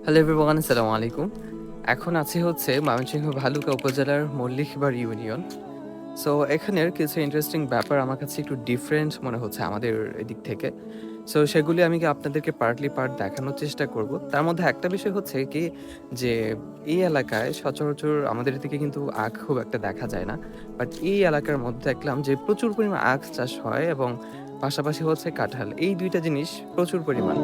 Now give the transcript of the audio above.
Hello everyone, আসসালামু আলাইকুম। এখন আছি হচ্ছে ময়মনসিংহ ভালুকা উপজেলার মল্লিকবাড় ইউনিয়ন। সো এখানের কিছু ইন্টারেস্টিং ব্যাপার আমার কাছে একটু ডিফারেন্ট মনে হচ্ছে আমাদের এদিক থেকে। সো সেগুলি আমি আপনাদেরকে পার্ট দেখানোর চেষ্টা করব। তার মধ্যে একটা বিষয় হচ্ছে কি যে এই এলাকায় সচরাচর আমাদের এদিকে কিন্তু আখ খুব একটা দেখা যায় না। বাট এই এলাকার মধ্যে দেখলাম যে প্রচুর পরিমাণ আখ চাষ হয় এবং পাশাপাশি হচ্ছে কাঁঠাল। এই ২ টা জিনিস প্রচুর পরিমাণ।